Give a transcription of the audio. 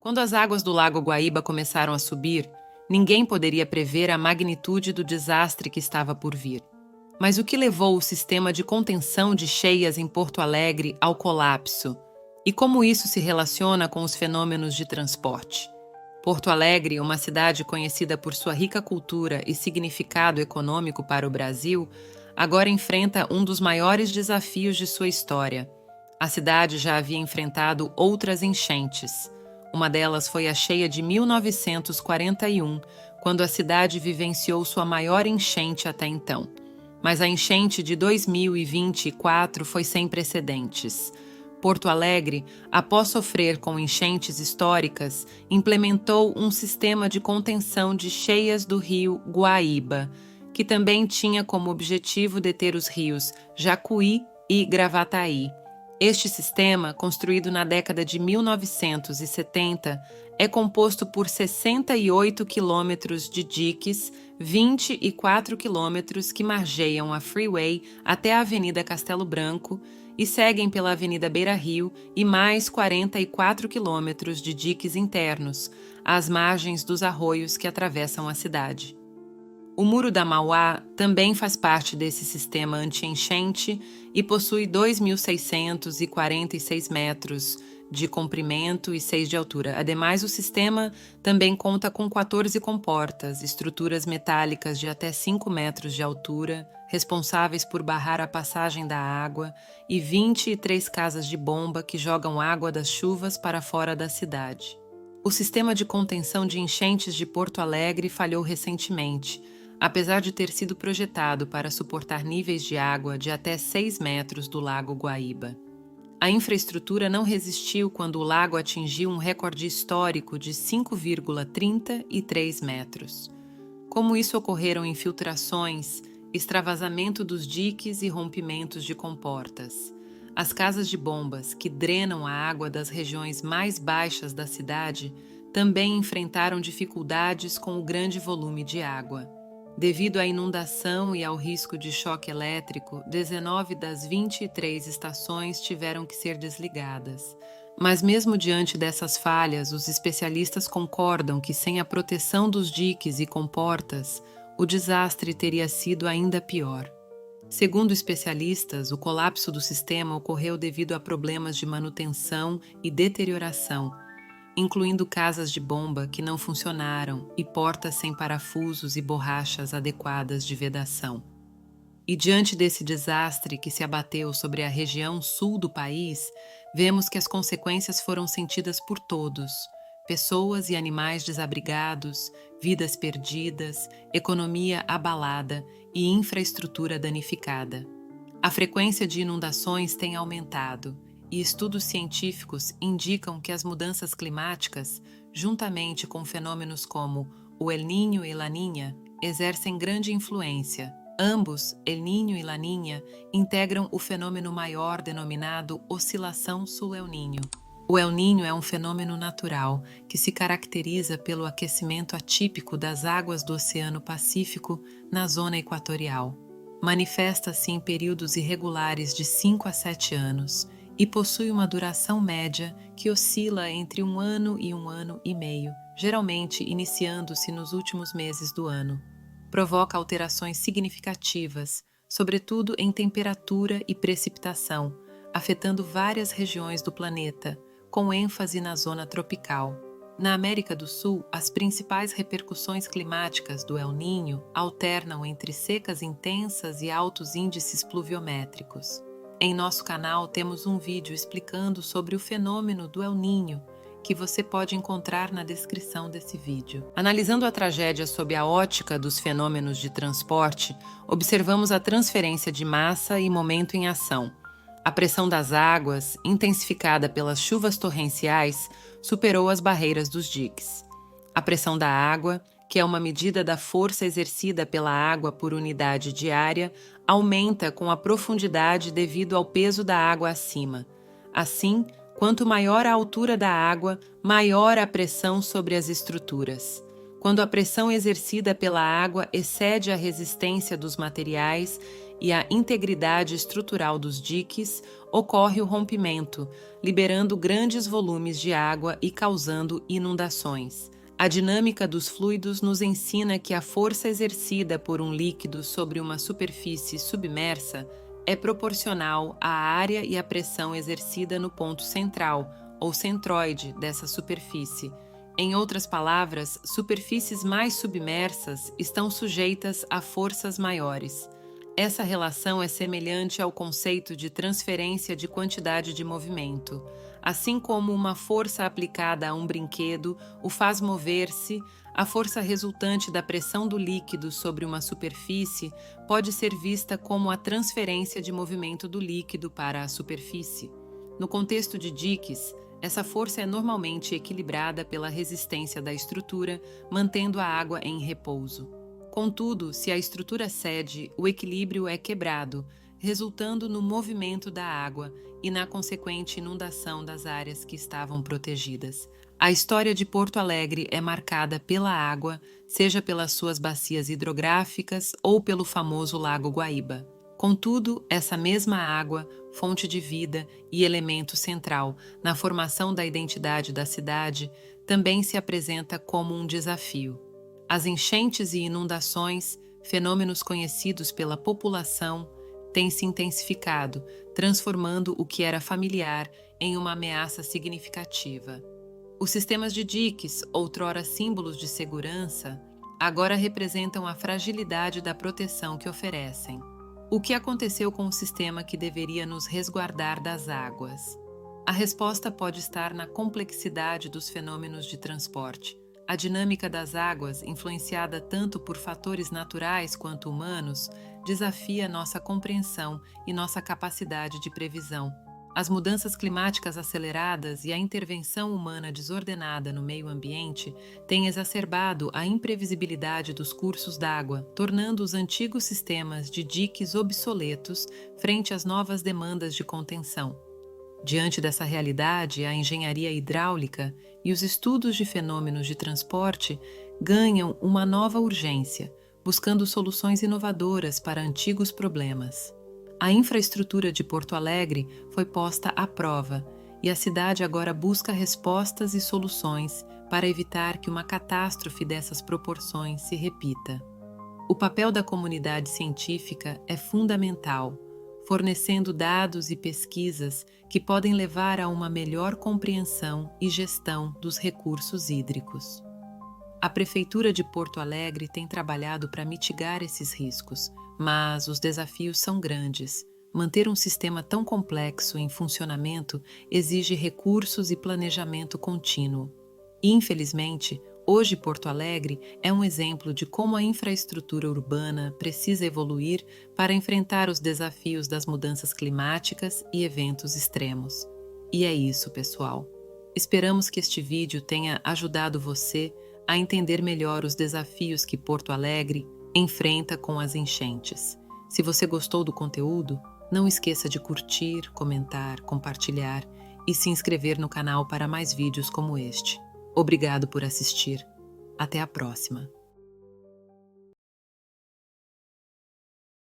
Quando as águas do Lago Guaíba começaram a subir, ninguém poderia prever a magnitude do desastre que estava por vir. Mas o que levou o sistema de contenção de cheias em Porto Alegre ao colapso? E como isso se relaciona com os fenômenos de transporte? Porto Alegre, uma cidade conhecida por sua rica cultura e significado econômico para o Brasil, agora enfrenta um dos maiores desafios de sua história. A cidade já havia enfrentado outras enchentes. Uma delas foi a cheia de 1941, quando a cidade vivenciou sua maior enchente até então. Mas a enchente de 2024 foi sem precedentes. Porto Alegre, após sofrer com enchentes históricas, implementou um sistema de contenção de cheias do rio Guaíba, que também tinha como objetivo deter os rios Jacuí e Gravataí. Este sistema, construído na década de 1970, é composto por 68 quilômetros de diques, 24 quilômetros que margeiam a Freeway até a Avenida Castelo Branco e seguem pela Avenida Beira-Rio e mais 44 quilômetros de diques internos, às margens dos arroios que atravessam a cidade. O Muro da Mauá também faz parte desse sistema anti-enchente e possui 2.646 metros de comprimento e 6 de altura. Ademais, o sistema também conta com 14 comportas, estruturas metálicas de até 5 metros de altura, responsáveis por barrar a passagem da água, e 23 casas de bomba que jogam água das chuvas para fora da cidade. O sistema de contenção de enchentes de Porto Alegre falhou recentemente, apesar de ter sido projetado para suportar níveis de água de até 6 metros do Lago Guaíba. A infraestrutura não resistiu quando o lago atingiu um recorde histórico de 5,33 metros. Como isso ocorreram infiltrações, extravasamento dos diques e rompimentos de comportas. As casas de bombas, que drenam a água das regiões mais baixas da cidade, também enfrentaram dificuldades com o grande volume de água. Devido à inundação e ao risco de choque elétrico, 19 das 23 estações tiveram que ser desligadas. Mas mesmo diante dessas falhas, os especialistas concordam que sem a proteção dos diques e comportas, o desastre teria sido ainda pior. Segundo especialistas, o colapso do sistema ocorreu devido a problemas de manutenção e deterioração, incluindo casas de bomba que não funcionaram e portas sem parafusos e borrachas adequadas de vedação. E diante desse desastre que se abateu sobre a região sul do país, vemos que as consequências foram sentidas por todos: pessoas e animais desabrigados, vidas perdidas, economia abalada e infraestrutura danificada. A frequência de inundações tem aumentado, e estudos científicos indicam que as mudanças climáticas, juntamente com fenômenos como o El Niño e La Niña, exercem grande influência. Ambos, El Niño e La Niña, integram o fenômeno maior denominado oscilação sul-El Niño. O El Niño é um fenômeno natural que se caracteriza pelo aquecimento atípico das águas do Oceano Pacífico na zona equatorial. Manifesta-se em períodos irregulares de 5 a 7 anos, e possui uma duração média que oscila entre 1 ano e 1 ano e meio, geralmente iniciando-se nos últimos meses do ano. Provoca alterações significativas, sobretudo em temperatura e precipitação, afetando várias regiões do planeta, com ênfase na zona tropical. Na América do Sul, as principais repercussões climáticas do El Niño alternam entre secas intensas e altos índices pluviométricos. Em nosso canal temos um vídeo explicando sobre o fenômeno do El Niño, que você pode encontrar na descrição desse vídeo. Analisando a tragédia sob a ótica dos fenômenos de transporte, observamos a transferência de massa e momento em ação. A pressão das águas, intensificada pelas chuvas torrenciais, superou as barreiras dos diques. A pressão da água, que é uma medida da força exercida pela água por unidade de área, aumenta com a profundidade devido ao peso da água acima. Assim, quanto maior a altura da água, maior a pressão sobre as estruturas. Quando a pressão exercida pela água excede a resistência dos materiais, e a integridade estrutural dos diques, ocorre o rompimento, liberando grandes volumes de água e causando inundações. A dinâmica dos fluidos nos ensina que a força exercida por um líquido sobre uma superfície submersa é proporcional à área e à pressão exercida no ponto central, ou centroide, dessa superfície. Em outras palavras, superfícies mais submersas estão sujeitas a forças maiores. Essa relação é semelhante ao conceito de transferência de quantidade de movimento. Assim como uma força aplicada a um brinquedo o faz mover-se, a força resultante da pressão do líquido sobre uma superfície pode ser vista como a transferência de movimento do líquido para a superfície. No contexto de diques, essa força é normalmente equilibrada pela resistência da estrutura, mantendo a água em repouso. Contudo, se a estrutura cede, o equilíbrio é quebrado, resultando no movimento da água e na consequente inundação das áreas que estavam protegidas. A história de Porto Alegre é marcada pela água, seja pelas suas bacias hidrográficas ou pelo famoso Lago Guaíba. Contudo, essa mesma água, fonte de vida e elemento central na formação da identidade da cidade, também se apresenta como um desafio. As enchentes e inundações, fenômenos conhecidos pela população, têm se intensificado, transformando o que era familiar em uma ameaça significativa. Os sistemas de diques, outrora símbolos de segurança, agora representam a fragilidade da proteção que oferecem. O que aconteceu com o sistema que deveria nos resguardar das águas? A resposta pode estar na complexidade dos fenômenos de transporte. A dinâmica das águas, influenciada tanto por fatores naturais quanto humanos, desafia nossa compreensão e nossa capacidade de previsão. As mudanças climáticas aceleradas e a intervenção humana desordenada no meio ambiente têm exacerbado a imprevisibilidade dos cursos d'água, tornando os antigos sistemas de diques obsoletos frente às novas demandas de contenção. Diante dessa realidade, a engenharia hidráulica e os estudos de fenômenos de transporte ganham uma nova urgência, buscando soluções inovadoras para antigos problemas. A infraestrutura de Porto Alegre foi posta à prova e a cidade agora busca respostas e soluções para evitar que uma catástrofe dessas proporções se repita. O papel da comunidade científica é fundamental, fornecendo dados e pesquisas que podem levar a uma melhor compreensão e gestão dos recursos hídricos. A Prefeitura de Porto Alegre tem trabalhado para mitigar esses riscos, mas os desafios são grandes. Manter um sistema tão complexo em funcionamento exige recursos e planejamento contínuo. Infelizmente, hoje Porto Alegre é um exemplo de como a infraestrutura urbana precisa evoluir para enfrentar os desafios das mudanças climáticas e eventos extremos. E é isso, pessoal. Esperamos que este vídeo tenha ajudado você a entender melhor os desafios que Porto Alegre enfrenta com as enchentes. Se você gostou do conteúdo, não esqueça de curtir, comentar, compartilhar e se inscrever no canal para mais vídeos como este. Obrigado por assistir. Até a próxima.